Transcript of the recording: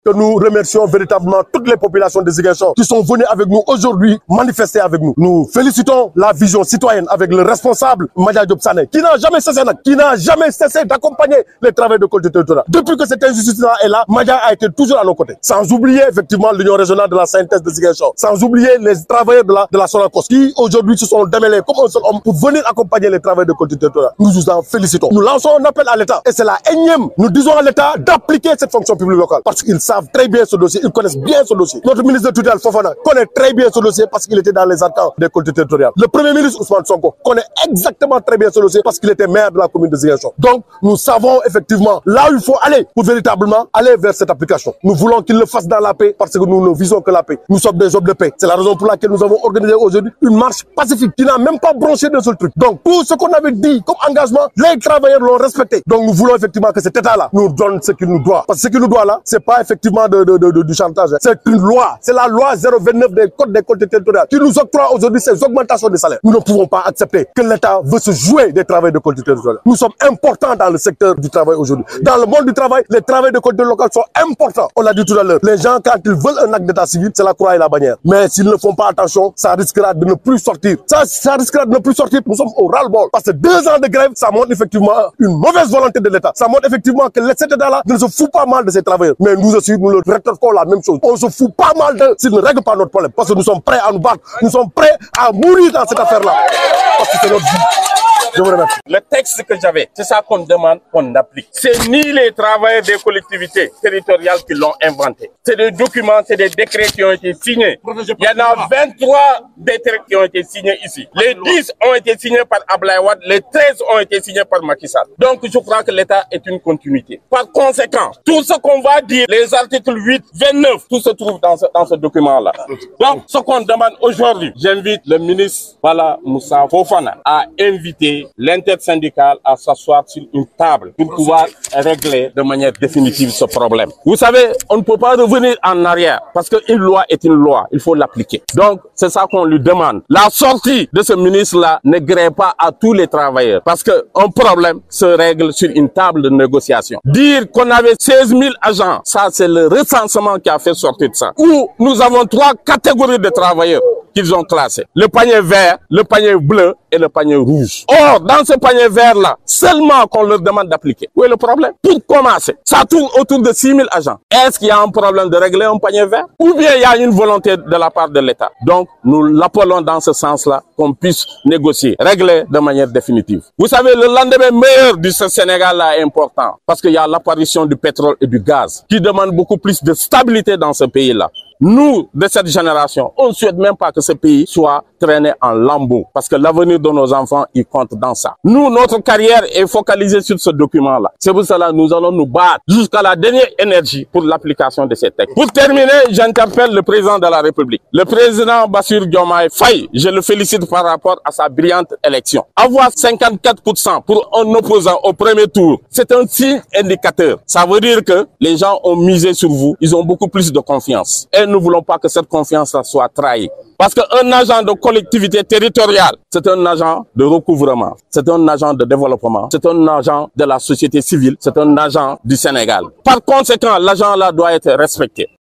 que nous remercions véritablement toutes les populations de Ziguinchor qui sont venues avec nous aujourd'hui manifester avec nous. Nous félicitons la vision citoyenne avec le responsable Madia Diop Sané qui n'a jamais cessé d'accompagner les travailleurs de collectivité territoriale. Depuis que cette injustice-là est là, Madia a été toujours à nos côtés. Sans oublier effectivement l'Union régionale de la synthèse de Ziguinchor, sans oublier les travailleurs de la Sonacos qui aujourd'hui se sont démêlés comme un seul homme pour venir accompagner les travailleurs de collectivité territoriale. Nous nous en félicitons. Nous lançons un appel à l'État et c'est la énième. Nous disons à l'État d'appliquer cette fonction publique locale parce qu'ils savent très bien ce dossier, ils connaissent bien ce dossier. Notre ministre de tutelle Fofana connaît très bien ce dossier parce qu'il était dans les arcanes des collectivités territoriales. Le premier ministre Ousmane Sonko connaît exactement très bien ce dossier parce qu'il était maire de la commune de Ziguinchor. Donc nous savons effectivement là où il faut aller pour véritablement aller vers cette application. Nous voulons qu'il le fasse dans la paix parce que nous ne visons que la paix. Nous sommes des hommes de paix. C'est la raison pour laquelle nous avons organisé aujourd'hui une marche pacifique qui n'a même pas bronché d'un seul truc. Donc tout ce qu'on avait dit comme engagement, les travailleurs l'ont respecté. Donc nous voulons effectivement que cet État-là nous donne ce qu'il nous doit. Parce que ce qu'il nous doit là, c'est pas effectivement du chantage. C'est une loi. C'est la loi 029 des codes des collectivités territoriales qui nous octroie aujourd'hui ces augmentations de salaire. Nous ne pouvons pas accepter que l'État veut se jouer des travailleurs de collectivités territoriales. Nous sommes importants dans le secteur du travail aujourd'hui. Dans le monde du travail, les travailleurs de collectivités locales sont importants. On l'a dit tout à l'heure. Les gens, quand ils veulent un acte d'état civil, c'est la croix et la bannière. Mais s'ils ne font pas attention, ça risquera de ne plus sortir. Ça risquera de ne plus sortir. Nous sommes au ras-le-bol. Parce que 2 ans de grève, ça montre effectivement une mauvaise volonté de l'État. Ça montre effectivement que cet État-là ne se fout pas mal de ses travailleurs. Mais nous aussi, nous le rétorquons la même chose. On se fout pas mal d'eux s'ils ne règlent pas notre problème. Parce que nous sommes prêts à nous battre. Nous sommes prêts à mourir dans cette affaire-là. Parce que c'est notre vie. Je vous remercie. Le texte que j'avais, c'est ça qu'on demande, qu'on applique. C'est ni les travailleurs des collectivités territoriales qui l'ont inventé. C'est des documents, c'est des décrets qui ont été signés. Il y en a 23 décrets qui ont été signés ici. Les 10 ont été signés par Abdoulaye Wade, les 13 ont été signés par Macky Sall. Donc je crois que l'État est une continuité. Par conséquent, tout ce qu'on va dire, les articles 8, 29, tout se trouve dans ce document-là. Donc ce qu'on demande aujourd'hui, j'invite le ministre Moussa Fofana à inviter l'intersyndicale à s'asseoir sur une table pour pouvoir régler de manière définitive ce problème. Vous savez, on ne peut pas revenir en arrière parce qu'une loi est une loi, il faut l'appliquer. Donc, c'est ça qu'on lui demande. La sortie de ce ministre-là ne grève pas à tous les travailleurs parce qu'un problème se règle sur une table de négociation. Dire qu'on avait 16 000 agents, ça c'est le recensement qui a fait sortir de ça. Où nous avons 3 catégories de travailleurs qu'ils ont classés. Le panier vert, le panier bleu et le panier rouge. Or, dans ce panier vert-là, seulement qu'on leur demande d'appliquer. Où est le problème? Pour commencer, ça tourne autour de 6 000 agents. Est-ce qu'il y a un problème de régler un panier vert? Ou bien il y a une volonté de la part de l'État? Donc, nous l'appelons dans ce sens-là qu'on puisse négocier, régler de manière définitive. Vous savez, le lendemain meilleur du Sénégal-là est important parce qu'il y a l'apparition du pétrole et du gaz qui demande beaucoup plus de stabilité dans ce pays-là. Nous, de cette génération, on ne souhaite même pas que ce pays soit traîné en lambeaux parce que l'avenir de nos enfants, il compte dans ça. Nous, notre carrière est focalisée sur ce document-là. C'est pour cela que nous allons nous battre jusqu'à la dernière énergie pour l'application de ces textes. Pour terminer, j'interpelle le président de la République. Le président Bassirou Diomaye Faye, je le félicite par rapport à sa brillante élection. Avoir 54% pour un opposant au premier tour, c'est un signe indicateur. Ça veut dire que les gens ont misé sur vous, ils ont beaucoup plus de confiance. Et nous ne voulons pas que cette confiance soit trahie. Parce qu'un agent de collectivité territoriale, c'est un agent de recouvrement, c'est un agent de développement, c'est un agent de la société civile, c'est un agent du Sénégal. Par conséquent, l'agent là doit être respecté.